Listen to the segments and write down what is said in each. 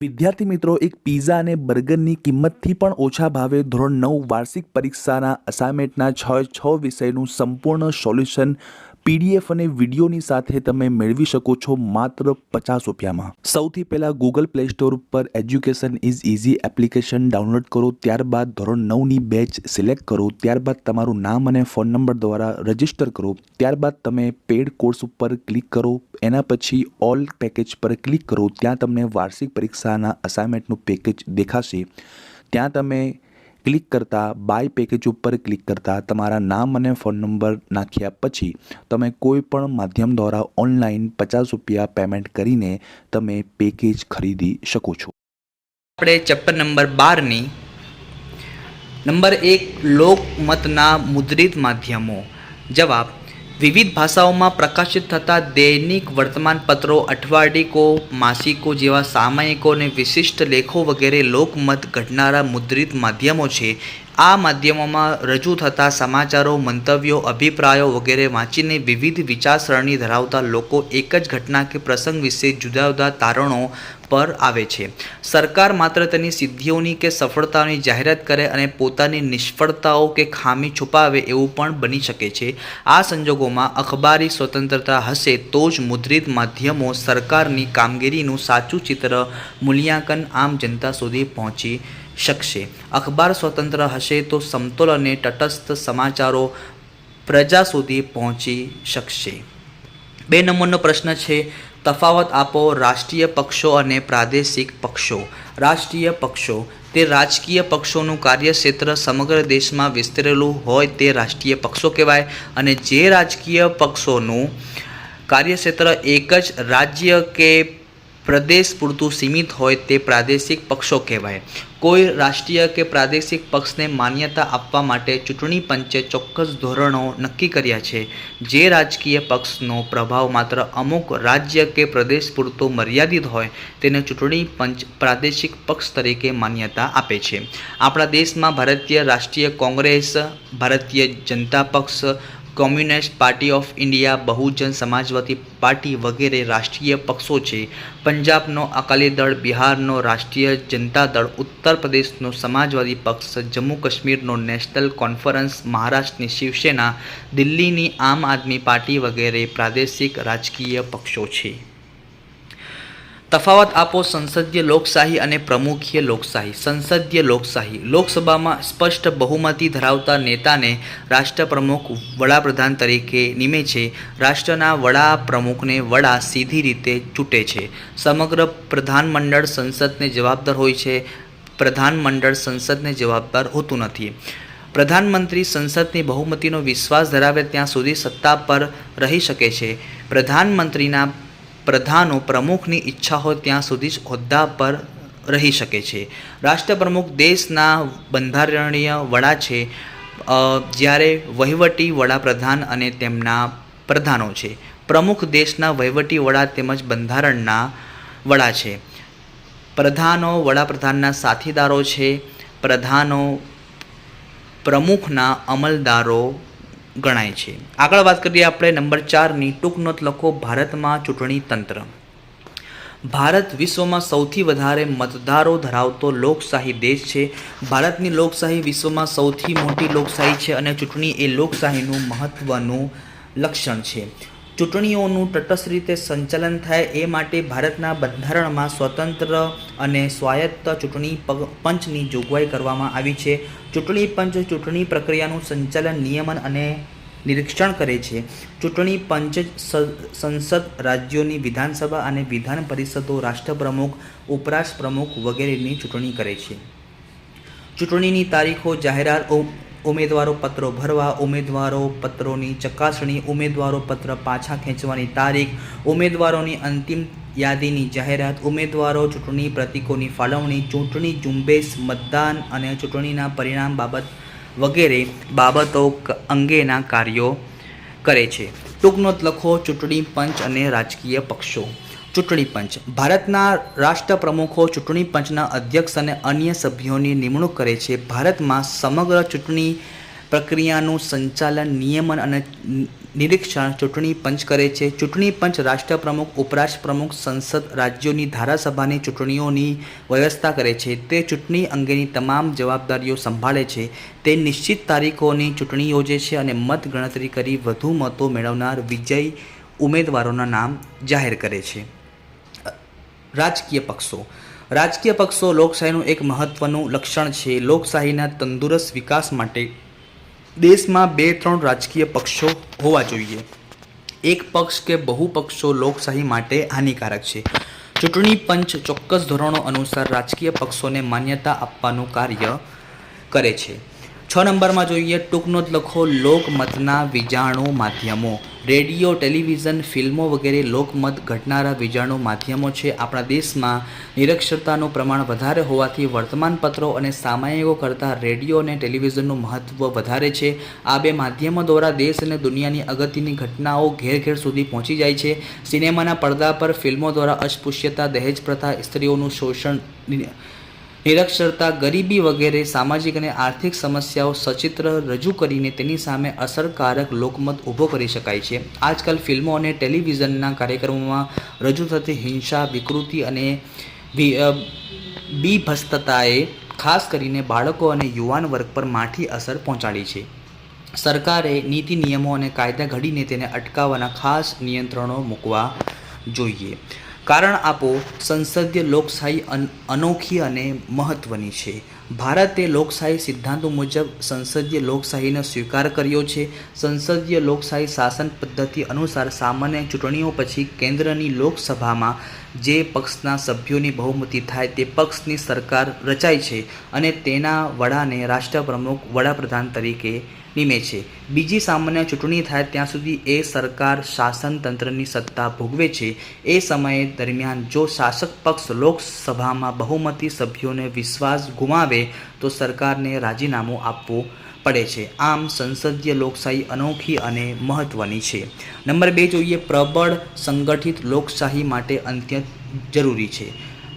વિદ્યાર્થી મિત્રો, એક પિઝા અને બર્ગરની કિંમતથી પણ ઓછા ભાવે ધોરણ 9 વાર્ષિક પરીક્ષાના અસાઇનમેન્ટના છ વિષયનું સંપૂર્ણ સોલ્યુશન પીડીએફ અને વિડીયોની સાથે તમે મેળવી શકો છો માત્ર 50 રૂપિયામાં। સૌથી પહેલાં ગૂગલ પ્લે સ્ટોર પર education is easy application download કરો, ત્યારબાદ ધોરણ 9ની બેચ સિલેક્ટ કરો, ત્યારબાદ તમારું નામ અને ફોન નંબર દ્વારા રજિસ્ટર કરો, ત્યારબાદ તમે પેડ કોર્સ ઉપર ક્લિક કરો, એના પછી ઓલ પેકેજ પર ક્લિક કરો, ત્યાં તમને વાર્ષિક પરીક્ષાના અસાઇનમેન્ટનું પેકેજ દેખાશે। ત્યાં તમે ક્લિક કરતાં બાય પેકેજ ઉપર ક્લિક કરતાં તમારા નામ અને ફોન નંબર નાખ્યા પછી તમે કોઈ પણ માધ્યમ દ્વારા ઓનલાઈન 50 રૂપિયા પેમેન્ટ કરીને તમે પેકેજ ખરીદી શકો છો। આપણે ચેપ્ટર નંબર 12ની નંબર 1 લોકમતના મુદ્રિત માધ્યમો। જવાબ: વિવિધ ભાષાઓમાં પ્રકાશિત થતા દૈનિક વર્તમાનપત્રો, અઠવાડિકો, માસિકો જેવા સામયિકો અને વિશિષ્ટ લેખો વગેરે લોકમત ઘડનારા મુદ્રિત માધ્યમો છે। આ માધ્યમોમાં રજૂ થતા સમાચારો, મંતવ્યો, અભિપ્રાયો વગેરે વાંચીને વિવિધ વિચારસરણી ધરાવતા લોકો એક જ ઘટના કે પ્રસંગ વિશે જુદા જુદા તારણો પર આવે છે। સરકાર માત્ર તેની સિદ્ધિઓની કે સફળતાઓની જાહેરાત કરે અને પોતાની નિષ્ફળતાઓ કે ખામી છુપાવે એવું પણ બની શકે છે। આ સંજોગોમાં અખબારી સ્વતંત્રતા હશે તો જ મુદ્રિત માધ્યમો સરકારની કામગીરીનું સાચું ચિત્ર મૂલ્યાંકન આમ જનતા સુધી પહોંચી શકશે। અખબાર સ્વતંત્ર હશે તો સમતોલ અને તટસ્થ સમાચારો પ્રજા સુધી પહોંચી શકશે। 2 નંબરનો પ્રશ્ન છે, તફાવત આપો રાષ્ટ્રીય પક્ષો અને પ્રાદેશિક પક્ષો। રાષ્ટ્રીય પક્ષો તે રાજકીય પક્ષોનું કાર્યક્ષેત્ર સમગ્ર દેશમાં વિસ્તરેલું હોય તે રાષ્ટ્રીય પક્ષો કહેવાય, અને જે રાજકીય પક્ષોનું કાર્યક્ષેત્ર એક જ રાજ્ય કે પ્રદેશ પૂરતું સીમિત હોય તે પ્રાદેશિક પક્ષો કહેવાય। કોઈ રાષ્ટ્રીય કે પ્રાદેશિક પક્ષને માન્યતા આપવા માટે ચૂંટણી પંચે ચોક્કસ ધોરણો નક્કી કર્યા છે। જે રાજકીય પક્ષનો પ્રભાવ માત્ર અમુક રાજ્ય કે પ્રદેશ પૂરતો મર્યાદિત હોય તેને ચૂંટણી પંચ પ્રાદેશિક પક્ષ તરીકે માન્યતા આપે છે। આપણા દેશમાં ભારતીય રાષ્ટ્રીય કોંગ્રેસ, ભારતીય જનતા પક્ષ, communist party of India, Bahujan Samajwadi party વગેરે રાષ્ટ્રીય પક્ષો છે। પંજાબનો અકાલી દળ, બિહારનો રાષ્ટ્રીય જનતા દળ, ઉત્તર પ્રદેશનો સમાજવાદી પક્ષ, જમ્મુ કાશ્મીરનો નેશનલ કોન્ફરન્સ, મહારાષ્ટ્રની શિવસેના, દિલ્હીની આમ આદમી પાર્ટી વગેરે પ્રાદેશિક રાજકીય પક્ષો છે। તફાવત આપો સંસદીય લોકશાહી અને પ્રમુખીય લોકશાહી। સંસદીય લોકશાહી લોકસભામાં સ્પષ્ટ બહુમતી ધરાવતા નેતાને રાષ્ટ્રપ્રમુખ વડાપ્રધાન તરીકે નિમે છે। રાષ્ટ્રના વડાપ્રમુખને વડા સીધી રીતે ચૂંટે છે। સમગ્ર પ્રધાનમંડળ સંસદને જવાબદાર હોય છે। પ્રધાનમંડળ સંસદને જવાબદાર હોતું નથી। પ્રધાનમંત્રી સંસદની બહુમતીનો વિશ્વાસ ધરાવે ત્યાં સુધી સત્તા પર રહી શકે છે। પ્રધાનમંત્રીના પ્રધાનો પ્રમુખની ઈચ્છા હોય ત્યાં સુધી જ હોદ્દા પર રહી શકે છે। રાષ્ટ્રપ્રમુખ દેશના બંધારણીય વડા છે, જ્યારે વહીવટી વડાપ્રધાન અને તેમના પ્રધાનો છે। પ્રમુખ દેશના વહીવટી વડા તેમજ બંધારણના વડા છે। પ્રધાનો વડાપ્રધાનના સાથીદારો છે। પ્રધાનો પ્રમુખના અમલદારો ગણાય છે। આગળ વાત કરીએ આપણે નંબર 4ની, ટૂંક નોંધ લખો ભારતમાં ચૂંટણી તંત્ર। ભારત વિશ્વમાં સૌથી વધારે મતદારો ધરાવતો લોકશાહી દેશ છે। ભારતની લોકશાહી વિશ્વમાં સૌથી મોટી લોકશાહી છે અને ચૂંટણી એ લોકશાહીનું મહત્વનું લક્ષણ છે। ચૂંટણીઓનું તટસ્થ રીતે સંચાલન થાય એ માટે ભારતના બંધારણમાં સ્વતંત્ર અને સ્વાયત્ત ચૂંટણી પંચની જોગવાઈ કરવામાં આવી છે। ચૂંટણી પંચ ચૂંટણી પ્રક્રિયાનું સંચાલન, નિયમન અને નિરીક્ષણ કરે છે। ચૂંટણી પંચ સંસદ, રાજ્યોની વિધાનસભા અને વિધાન પરિષદો, રાષ્ટ્રપ્રમુખ, ઉપરાષ્ટ્રપ્રમુખ વગેરેની ચૂંટણી કરે છે। ચૂંટણીની તારીખો, જાહેરાત, ઉમેદવારો પત્રો ભરવા, ઉમેદવારો પત્રોની ચકાસણી, ઉમેદવારો પત્ર પાછા ખેંચવાની તારીખ, ઉમેદવારોની અંતિમ યાદીની જાહેરાત, ઉમેદવારો ચૂંટણી પ્રતીકોની ફાળવણી, ચૂંટણી ઝુંબેશ, મતદાન અને ચૂંટણીના પરિણામ વગેરે બાબતો અંગેના કાર્યો કરે છે। ટૂંક નોંધ લખો ચૂંટણી પંચ અને રાજકીય પક્ષો। ચૂંટણી પંચ ભારતના રાષ્ટ્રપ્રમુખો ચૂંટણી પંચના અધ્યક્ષ અને અન્ય સભ્યોની નિમણૂક કરે છે। ભારતમાં સમગ્ર ચૂંટણી પ્રક્રિયાનું સંચાલન, નિયમન અને નિરીક્ષણ ચૂંટણી પંચ કરે છે. ચૂંટણી પંચ રાષ્ટ્રપ્રમુખ, ઉપરાષ્ટ્રપ્રમુખ, સંસદ, રાજ્યોની ધારાસભાની ચૂંટણીઓની વ્યવસ્થા કરે છે. તે ચૂંટણી અંગેની તમામ જવાબદારીઓ સંભાળે છે. તે નિશ્ચિત તારીખોની ચૂંટણી યોજે છે અને મત ગણતરી કરી વધુ મતો મેળવનાર વિજયી ઉમેદવારોના નામ જાહેર કરે છે. રાજકીય પક્ષો. રાજકીય પક્ષો લોકશાહીનું એક મહત્વનું લક્ષણ છે. લોકશાહીના તંદુરસ્ત વિકાસ માટે દેશમાં 2-3 રાજકીય પક્ષો હોવા જોઈએ. એક પક્ષ કે બહુ પક્ષો લોકશાહી માટે હાનિકારક છે. ચૂંટણી પંચ ચોક્કસ ધોરણો અનુસાર રાજકીય પક્ષોને માન્યતા આપવાનું કાર્ય કરે છે. 6 નંબરમાં જોઈએ, ટૂંક નોંધ લખો. લોકમતના વીજાણુ માધ્યમો. રેડિયો, ટેલિવિઝન, ફિલ્મો વગેરે લોકમત ઘડનારા વીજાણુ માધ્યમો છે. આપણા દેશમાં નિરક્ષરતાનું પ્રમાણ વધારે હોવાથી વર્તમાનપત્રો અને સામયિકો કરતાં રેડિયો અને ટેલિવિઝનનું મહત્ત્વ વધારે છે. આ બે માધ્યમો દ્વારા દેશ અને દુનિયાની અગત્યની ઘટનાઓ ઘેર ઘેર સુધી પહોંચી જાય છે. સિનેમાના પડદા પર ફિલ્મો દ્વારા અસ્પૃશ્યતા, દહેજ પ્રથા, સ્ત્રીઓનું શોષણ, નિરક્ષરતા, ગરીબી વગેરે સામાજિક અને આર્થિક સમસ્યાઓ સચિત્ર રજૂ કરીને તેની સામે અસરકારક લોકમત ઊભો કરી શકાય છે. આજકાલ ફિલ્મો અને ટેલિવિઝનના કાર્યક્રમોમાં રજૂ થતી હિંસા, વિકૃતિ અને બીભત્સતાએ ખાસ કરીને બાળકો અને યુવાન વર્ગ પર માઠી અસર પહોંચાડી છે. સરકારે નીતિ, નિયમો અને કાયદા ઘડીને તેને અટકાવવાના ખાસ નિયંત્રણો મૂકવા જોઈએ. કારણ આપો. સંસદીય લોકશાહી અનોખી અને મહત્ત્વની છે. ભારતે લોકશાહી સિદ્ધાંતો મુજબ સંસદીય લોકશાહીનો સ્વીકાર કર્યો છે. સંસદીય લોકશાહી શાસન પદ્ધતિ અનુસાર સામાન્ય ચૂંટણીઓ પછી કેન્દ્રની લોકસભામાં જે પક્ષના સભ્યોની બહુમતી થાય તે પક્ષની સરકાર રચાય છે અને તેના વડાને રાષ્ટ્રપ્રમુખ વડાપ્રધાન તરીકે નિમે છે. બીજી સામાન્ય ચૂંટણી થાય ત્યાં સુધી એ સરકાર શાસન તંત્રની સત્તા ભોગવે છે. એ સમય દરમિયાન જો શાસક પક્ષ લોકસભામાં બહુમતી સભ્યોને વિશ્વાસ ગુમાવે તો સરકારને રાજીનામું આપવું પડે છે. આમ સંસદીય લોકશાહી અનોખી અને મહત્ત્વની છે. નંબર 2 જોઈએ, પ્રબળ સંગઠિત લોકશાહી માટે અત્યંત જરૂરી છે.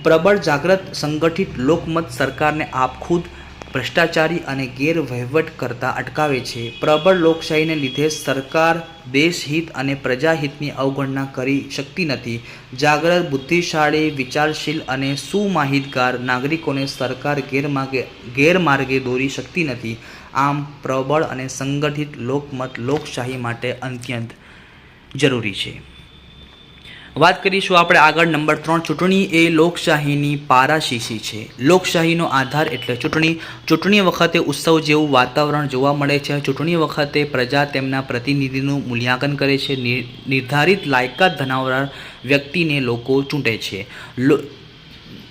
પ્રબળ, જાગૃત, સંગઠિત લોકમત સરકારને આપખુદ ભ્રષ્ટાચારી અને ગેરવહીવટ કરતા અટકાવે છે. પ્રબળ લોકશાહીને લીધે સરકાર દેશહિત અને પ્રજાહિતની અવગણના કરી શકતી નથી. જાગૃત, બુદ્ધિશાળી, વિચારશીલ અને સુમાહિતગાર નાગરિકોને સરકાર ગેરમાર્ગે દોરી શકતી નથી. આમ પ્રબળ અને સંગઠિત લોકમત લોકશાહી માટે અત્યંત જરૂરી છે. વાત કરીશું આપણે આગળ. નંબર 3, ચૂંટણી એ લોકશાહીની પારાશીશી છે. લોકશાહીનો આધાર એટલે ચૂંટણી. ચૂંટણી વખતે ઉત્સવ જેવું વાતાવરણ જોવા મળે છે. ચૂંટણી વખતે પ્રજા તેમના પ્રતિનિધિનું મૂલ્યાંકન કરે છે. નિર્ધારિત લાયકાત ધરાવનાર વ્યક્તિને લોકો ચૂંટે છે.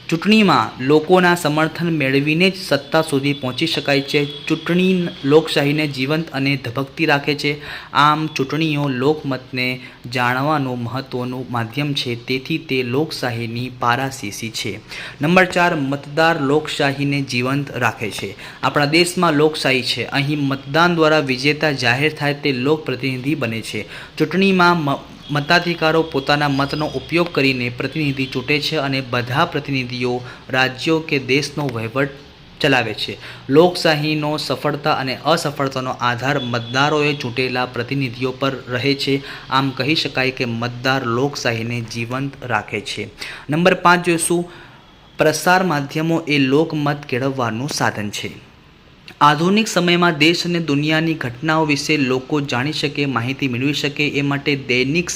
ચૂંટણીમાં લોકોના સમર્થન મેળવીને જ સત્તા સુધી પહોંચી શકાય છે. ચૂંટણી લોકશાહીને જીવંત અને ધબકતી રાખે છે. આમ ચૂંટણીઓ લોકમતને જાણવાનું મહત્ત્વનું માધ્યમ છે. તેથી તે લોકશાહીની પારાશીશી છે. નંબર 4, મતદાર લોકશાહીને જીવંત રાખે છે. આપણા દેશમાં લોકશાહી છે. અહીં મતદાન દ્વારા વિજેતા જાહેર થાય તે લોકપ્રતિનિધિ બને છે. ચૂંટણીમાં મતાધિકારો પોતાના મતનો ઉપયોગ કરીને પ્રતિનિધિ ચૂંટે છે અને બધા પ્રતિનિધિઓ રાજ્યો કે દેશનો વહીવટ ચલાવે છે. લોકશાહીનો સફળતા અને અસફળતાનો આધાર મતદારોએ ચૂંટેલા પ્રતિનિધિઓ પર રહે છે. આમ કહી શકાય કે મતદાર લોકશાહીને જીવંત રાખે છે. નંબર 5 જોઈશું, પ્રસાર માધ્યમો એ લોકમત કેળવવાનું સાધન છે. આધુનિક સમયમાં દેશ અને દુનિયાની ઘટનાઓ વિશે લોકો જાણી શકે, માહિતી મેળવી શકે એ માટે દૈનિક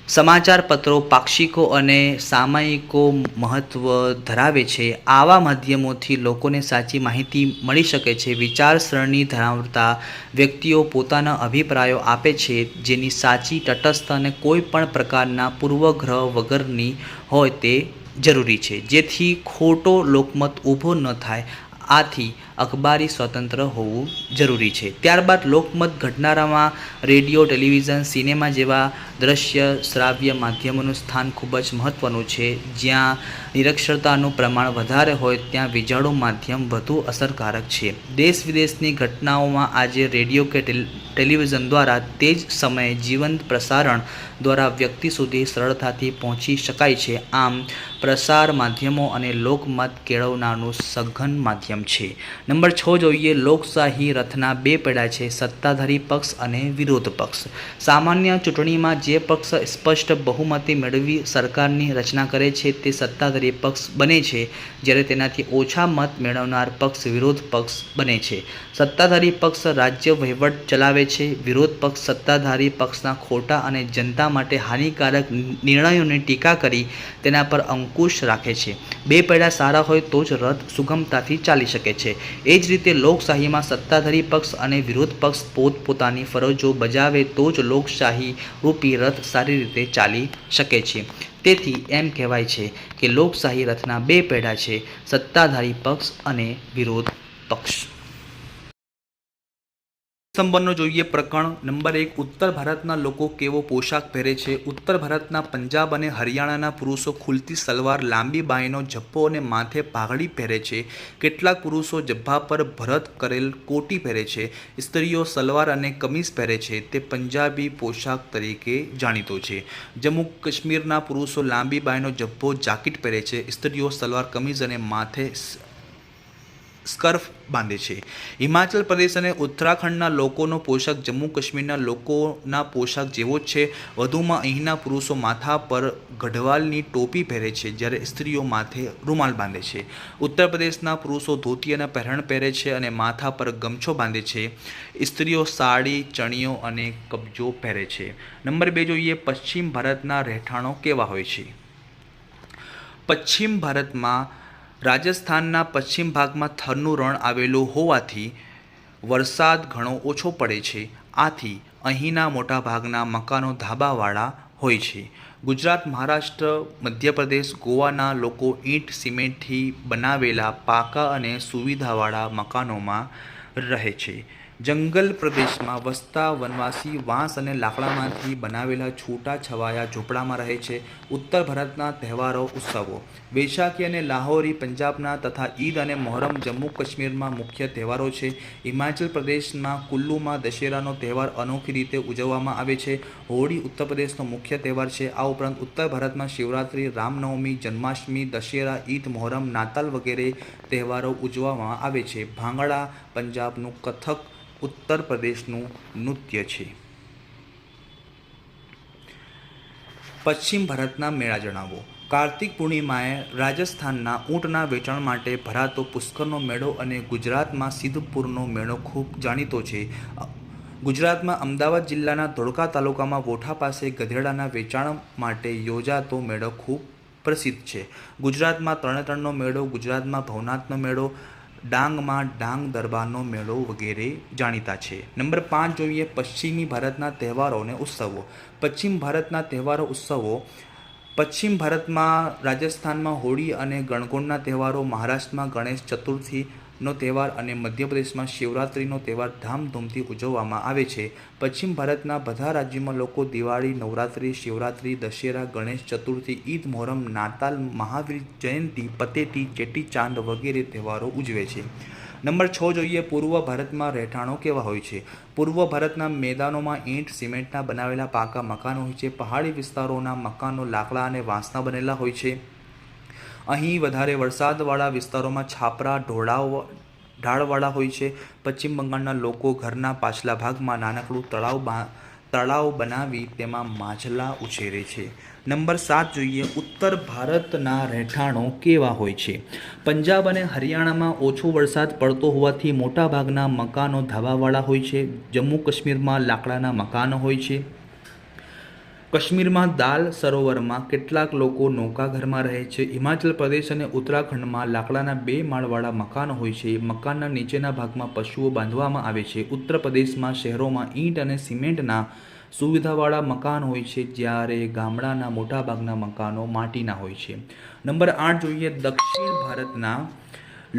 સમાચાર પત્રો, પાક્ષિકો અને સામયિકો મહત્ત્વ ધરાવે છે. આવા માધ્યમોથી લોકોને સાચી માહિતી મળી શકે છે. વિચારસરણી ધરાવતા વ્યક્તિઓ પોતાના અભિપ્રાયો આપે છે જેની સાચી, તટસ્થ અને કોઈ પણ પ્રકારના પૂર્વગ્રહ વગરની હોય તે જરૂરી છે, જેથી ખોટો લોકમત ઊભો ન થાય. આથી અખબારી સ્વતંત્ર હોવું જરૂરી છે. ત્યારબાદ લોકમત ઘડનારામાં રેડિયો, ટેલિવિઝન, સિનેમા જેવા દ્રશ્ય શ્રાવ્ય માધ્યમોનું સ્થાન ખૂબ જ મહત્ત્વનું છે. જ્યાં નિરક્ષરતાનું પ્રમાણ વધારે હોય ત્યાં વીજાણુ માધ્યમ વધુ અસરકારક છે. દેશ વિદેશની ઘટનાઓમાં આજે રેડિયો કે ટેલિવિઝન દ્વારા તે જ સમયે જીવંત પ્રસારણ દ્વારા વ્યક્તિ સુધી સરળતાથી પહોંચી શકાય છે. આમ પ્રસાર માધ્યમો અને લોકમત કેળવનારનું સઘન માધ્યમ છે. નંબર 6 જોઈએ, લોકશાહી રથના બે પૈડા છે, સત્તાધારી પક્ષ અને વિરોધ પક્ષ. સામાન્ય ચૂંટણીમાં જે પક્ષ સ્પષ્ટ બહુમતી મેળવી સરકારની રચના કરે છે તે સત્તાધારી પક્ષ બને છે, જ્યારે તેનાથી ઓછા મત મેળવનાર પક્ષ વિરોધ પક્ષ બને છે. સત્તાધારી પક્ષ રાજ્ય વહીવટ ચલાવે છે. વિરોધ પક્ષ સત્તાધારી પક્ષના ખોટા અને જનતા માટે હાનિકારક નિર્ણયોની ટીકા કરી તેના પર અંકુશ રાખે છે. બે પૈડા સારા હોય તો જ રથ સુગમતાથી ચાલી શકે છે. એ જ રીતે લોકશાહીમાં સત્તાધારી પક્ષ અને વિરોધ પક્ષ પોતપોતાની ફરજો બજાવે તો જ લોકશાહી રૂપી રથ સારી રીતે ચાલી શકે છે. તેથી એમ કહેવાય છે કે લોકશાહી રથના બે પૈડા છે, સત્તાધારી પક્ષ અને વિરોધ પક્ષ. ડિસેમ્બરનો જોઈએ પ્રકરણ. નંબર 1, ઉત્તર ભારતના લોકો કેવો પોશાક પહેરે છે. ઉત્તર ભારતના પંજાબ અને હરિયાણાના પુરુષો ખુલતી સલવાર, લાંબી બાંયનો જબ્બો અને માથે પાઘડી પહેરે છે. કેટલાક પુરુષો જબ્બા પર ભરત કરેલ કોટી પહેરે છે. સ્ત્રીઓ સલવાર અને કમીઝ પહેરે છે. તે પંજાબી પોશાક તરીકે જાણીતો છે. જમ્મુ કાશ્મીરના પુરુષો લાંબી બાંયનો જબ્બો, જાકીટ પહેરે છે. સ્ત્રીઓ સલવાર કમીઝ અને માથે સ્કાર્ફ બાંધે છે. હિમાચલ પ્રદેશ અને ઉત્તરાખંડના લોકોનો પોશાક જમ્મુ કાશ્મીરના લોકોના પોશાક જેવો જ છે. વધુમાં અહીંના પુરુષો માથા પર ગઢવાલની ટોપી પહેરે છે, જ્યારે સ્ત્રીઓ માથે રૂમાલ બાંધે છે. ઉત્તર પ્રદેશના પુરુષો ધોતી અને પહેરણ પહેરે છે અને માથા પર ગમછો બાંધે છે. સ્ત્રીઓ સાડી, ચણિયો અને કબજો પહેરે છે. નંબર 2 જોઈએ, પશ્ચિમ ભારતના રહેઠાણો કેવા હોય છે. પશ્ચિમ ભારતમાં રાજસ્થાનના પશ્ચિમ ભાગમાં થરનું રણ આવેલું હોવાથી વરસાદ ઘણો ઓછો પડે છે. આથી અહીંના મોટાભાગના મકાનો ધાબાવાળા હોય છે. ગુજરાત, મહારાષ્ટ્ર, મધ્યપ્રદેશ, ગોવાના લોકો ઈંટ સિમેન્ટથી બનાવેલા પાકા અને સુવિધાવાળા મકાનોમાં રહે છે. જંગલ પ્રદેશમાં વસતા વનવાસી વાંસ અને લાકડામાંથી બનાવેલા છૂટા છવાયા ઝૂંપડામાં રહે છે. ઉત્તર ભારતના તહેવારો, ઉત્સવો. વૈશાખી અને લાહોરી પંજાબના તથા ઈદ અને મોહરમ જમ્મુ કાશ્મીરમાં મુખ્ય તહેવારો છે. હિમાચલ પ્રદેશમાં કુલ્લુમાં દશેરાનો તહેવાર અનોખી રીતે ઉજવવામાં આવે છે. હોળી ઉત્તર પ્રદેશનો મુખ્ય તહેવાર છે. આ ઉપરાંત ઉત્તર ભારતમાં શિવરાત્રિ, રામનવમી, જન્માષ્ટમી, દશેરા, ઈદ, મોહરમ, નાતાલ વગેરે તહેવારો ઉજવવામાં આવે છે. ભાંગડા પંજાબનું, કથક ઉત્તર પ્રદેશનું નૃત્ય છે. પશ્ચિમ ભારતના મેળા જણાવો. કાર્તિક પૂર્ણિમાએ રાજસ્થાનના ઊંટના વેચાણ માટે ભરાતો પુષ્કરનો મેળો અને ગુજરાતમાં સિદ્ધપુરનો મેળો ખૂબ જાણીતો છે. ગુજરાતમાં અમદાવાદ જિલ્લાના ધોળકા તાલુકામાં વોઠા પાસે ગધેડાના વેચાણ માટે યોજાતો મેળો ખૂબ પ્રસિદ્ધ છે. ગુજરાતમાં તરણેતરનો મેળો, ગુજરાતમાં ભવનાથનો મેળો, ડાંગમાં ડાંગ દરબારનો મેળો વગેરે જાણીતા છે. નંબર 5 જોઈએ, પશ્ચિમી ભારતના તહેવારો અને ઉત્સવો. પશ્ચિમ ભારતના તહેવારો, ઉત્સવો. પશ્ચિમ ભારતમાં રાજસ્થાનમાં હોળી અને ગણગોળના તહેવારો, મહારાષ્ટ્રમાં ગણેશ ચતુર્થીનો તહેવાર અને મધ્યપ્રદેશમાં શિવરાત્રિનો તહેવાર ધામધૂમથી ઉજવવામાં આવે છે. પશ્ચિમ ભારતના બધા રાજ્યોમાં લોકો દિવાળી, નવરાત્રિ, શિવરાત્રિ, દશેરા, ગણેશ ચતુર્થી, ઈદ, મોહરમ, નાતાલ, મહાવીર જયંતિ, પતેતી, ચેટીચાંદ વગેરે તહેવારો ઉજવે છે. નંબર 6 જોઈએ, પૂર્વ ભારતમાં રહેઠાણો કેવા હોય છે. પૂર્વ ભારતના મેદાનોમાં ઈંટ સિમેન્ટના બનાવેલા પાકા મકાનો હોય છે. પહાડી વિસ્તારોના મકાનો લાકડા અને વાંસના બનેલા હોય છે. અહીં વધારે વરસાદવાળા વિસ્તારોમાં છાપરા ઢાળવાળા હોય છે. પશ્ચિમ બંગાળના લોકો ઘરના પાછલા ભાગમાં નાનકડું તળાવ બનાવી તેમાં માછલા ઉછેરે છે. નંબર 7 જોઈએ, ઉત્તર ભારતના રહેઠાણો કેવા હોય છે. પંજાબ અને હરિયાણામાં ઓછો વરસાદ પડતો હોવાથી મોટાભાગના મકાનો ધાબાવાળા હોય છે. જમ્મુ કાશ્મીરમાં લાકડાના મકાનો હોય છે. કાશ્મીરમાં દાલ સરોવરમાં કેટલાક લોકો નૌકાઘરમાં રહે છે. હિમાચલ પ્રદેશ અને ઉત્તરાખંડમાં લાકડાના 2 માળવાળા મકાનો હોય છે. મકાનના નીચેના ભાગમાં પશુઓ બાંધવામાં આવે છે. ઉત્તર પ્રદેશમાં શહેરોમાં ઈંટ અને સિમેન્ટના સુવિધાવાળા મકાન હોય છે, જ્યારે ગામડાના મોટાભાગના મકાનો માટીના હોય છે. નંબર 8 જોઈએ, દક્ષિણ ભારતના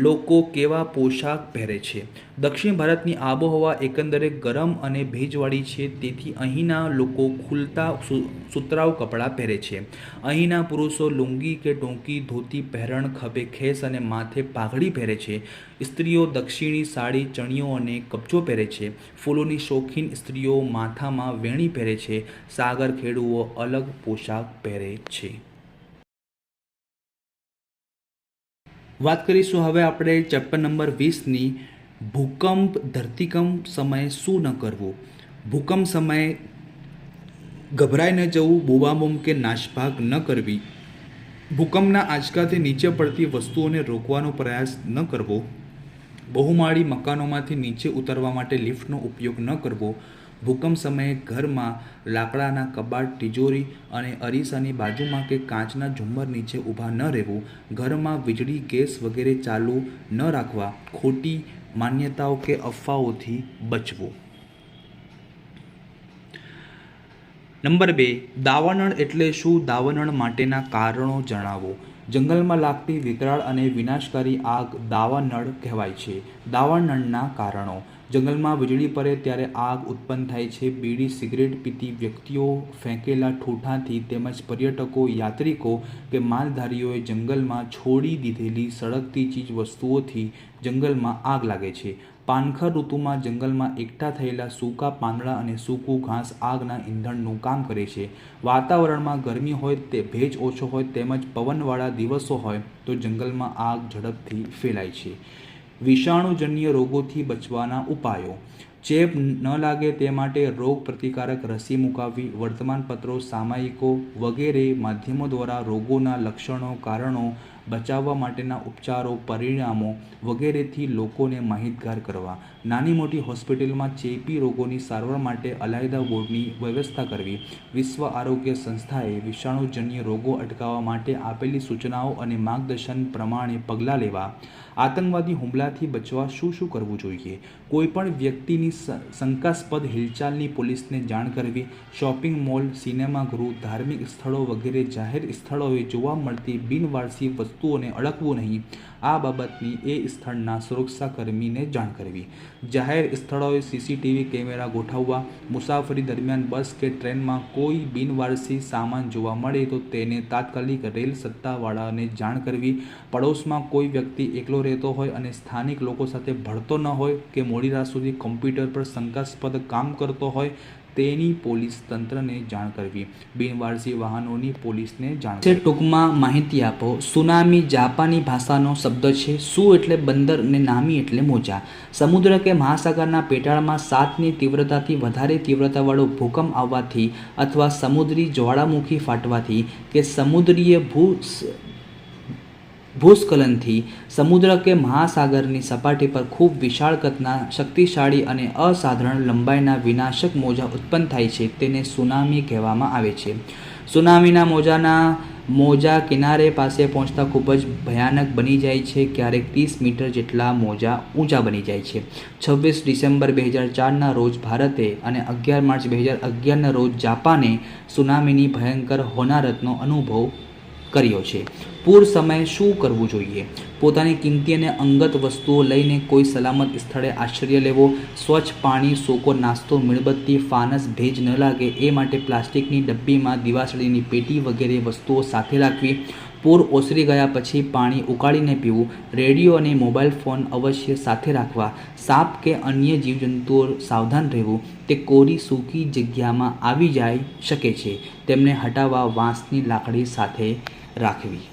લોકો કેવા પોશાક પહેરે છે. દક્ષિણ ભારતની આબોહવા એકંદરે ગરમ અને ભેજવાળી છે, તેથી અહીંના લોકો ખુલતા સુતરાઉ કપડાં પહેરે છે. અહીંના પુરુષો લુંગી કે ટોંકી, ધોતી, પહેરણ, ખભે ખેસ અને માથે પાઘડી પહેરે છે. સ્ત્રીઓ દક્ષિણી સાડી, ચણિયો અને કબજો પહેરે છે. ફૂલોની શોખીન સ્ત્રીઓ માથામાં વેણી પહેરે છે. સાગર ખેડૂઓ અલગ પોશાક પહેરે છે. વાત કરીશું હવે આપણે ચેપ્ટર નંબર 20ની ભૂકંપ ધરતીકંપ સમયે શું ન કરવું. ભૂકંપ સમયે ગભરાઈ ન જવું, બૂમાબૂમ કે નાસભાગ ન કરવી, ભૂકંપના આંચકાથી નીચે પડતી વસ્તુઓને રોકવાનો પ્રયાસ ન કરવો, બહુમાળી મકાનોમાંથી નીચે ઉતરવા માટે લિફ્ટનો ઉપયોગ ન કરવો, ભૂકંપ સમયે ઘરમાં લાકડાના કબાટ, તિજોરી અને અરીસાની બાજુમાં કે કાચના ઝુમ્મર નીચે ઊભા ન રહેવું, ઘરમાં વીજળી, ગેસ વગેરે ચાલુ ન રાખવા, ખોટી માન્યતાઓ કે અફવાઓથી બચવું. નંબર 2, દાવાનળ એટલે શું? દાવાનળ માટેના કારણો જણાવો. જંગલમાં લાગતી વિકરાળ અને વિનાશકારી આગ દાવાનળ કહેવાય છે. દાવાનળના કારણો: જંગલમાં વીજળી પડે ત્યારે આગ ઉત્પન્ન થાય છે. બીડી, સિગરેટ પીતી વ્યક્તિઓ, ફેંકેલા ઠૂંઠાથી તેમજ પર્યટકો, યાત્રિકો કે માલધારીઓએ જંગલમાં છોડી દીધેલી સળગતી ચીજ વસ્તુઓથી જંગલમાં આગ લાગે છે. પાનખર ઋતુમાં જંગલમાં એકઠા થયેલા સૂકા પાંદડા અને સૂકું ઘાસ આગના ઈંધણનું કામ કરે છે. વાતાવરણમાં ગરમી હોય, તે ભેજ ઓછો હોય તેમજ પવનવાળા દિવસો હોય તો જંગલમાં આગ ઝડપથી ફેલાય છે. વિષાણુજન્ય રોગોથી બચવાના ઉપાયો: ચેપ ન લાગે તે માટે રોગ પ્રતિકારક રસી મુકાવવી, વર્તમાનપત્રો, સામયિકો વગેરે માધ્યમો દ્વારા રોગોના લક્ષણો, કારણો, બચાવવા માટેના ઉપચારો, પરિણામો વગેરેથી લોકોને માહિતગાર કરવા. નાની મોટી હોસ્પિટલમાં ચેપી રોગોની સારવાર માટે અલાયદા વોર્ડની વ્યવસ્થા કરવી. વિશ્વ આરોગ્ય સંસ્થાએ વિષાણુજન્ય રોગો અટકાવવા માટે આપેલી સૂચનાઓ અને માર્ગદર્શન પ્રમાણે પગલાં લેવા. આતંકવાદી હુમલાથી બચવા શું શું કરવું જોઈએ? કોઈપણ વ્યક્તિની શંકાસ્પદ હિલચાલની પોલીસને જાણ કરવી. શોપિંગ મોલ, સિનેમાગૃહ, ધાર્મિક સ્થળો વગેરે જાહેર સ્થળોએ જોવા મળતી બિનવારસી વસ્તુઓને અડકવું નહીં. આ બાબતની એ સ્થળના સુરક્ષાકર્મીને જાણ કરવી. જાહેર સ્થળોએ સીસીટીવી કેમેરા ગોઠવવા. મુસાફરી દરમિયાન બસ કે ટ્રેનમાં કોઈ બિનવારસી સામાન જોવા મળે તો તેને તાત્કાલિક રેલ સત્તાવાળાને જાણ કરવી. પડોશમાં કોઈ વ્યક્તિ એકલો રહેતો હોય અને સ્થાનિક લોકો સાથે ભળતો ન હોય કે મોડી રાત સુધી કમ્પ્યુટર પર શંકાસ્પદ કામ કરતો હોય તેની પોલીસ તંત્રને જાણ કરવી. બિનવારસી વાહનોની પોલીસને જાણ કરવી. ટૂંકમાં માહિતી આપો. સુનામી જાપાની ભાષાનો શબ્દ છે. સુ એટલે બંદર અને નામી એટલે મોજા. સમુદ્ર કે મહાસાગરના પેટાળમાં 7ની તીવ્રતાથી વધારે તીવ્રતાવાળો ભૂકંપ આવવાથી અથવા સમુદ્રી જ્વાળામુખી ફાટવાથી કે સમુદ્રીય ભૂસ્ખલનથી સમુદ્ર કે મહાસાગરની સપાટી પર ખૂબ વિશાળ કદના, શક્તિશાળી અને અસાધારણ લંબાઈના વિનાશક મોજા ઉત્પન્ન થાય છે તેને સુનામી કહેવામાં આવે છે. સુનામીના મોજા કિનારે પાસે પહોંચતા ખૂબ જ ભયાનક બની જાય છે. ક્યારેક 30 મીટર જેટલા મોજા ઊંચા બની જાય છે. 26 ડિસેમ્બર 2004ના રોજ ભારતે અને 11 માર્ચ 2011ના રોજ જાપાને સુનામીની ભયંકર હોનારતનો અનુભવ કર્યો છે. પૂર સમયે શું કરવું જોઈએ? પોતાની કિંમતી અને અંગત વસ્તુઓ લઈને કોઈ સલામત સ્થળે આશ્રય લેવો. સ્વચ્છ પાણી, સૂકો નાસ્તો, મીણબત્તી, ફાનસ ભેજ ન લાગે એ માટે પ્લાસ્ટિકની ડબ્બીમાં દિવાસળીની પેટી વગેરે વસ્તુઓ સાથે રાખવી. પૂર ઓસરી ગયા પછી પાણી ઉકાળીને પીવું. રેડિયો અને મોબાઈલ ફોન અવશ્ય સાથે રાખવા. સાપ કે અન્ય જીવજંતુઓ સાવધાન રહેવું. તે કોરી સૂકી જગ્યામાં આવી જાય શકે છે. તેમને હટાવવા વાંસની લાકડી સાથે રાખવી.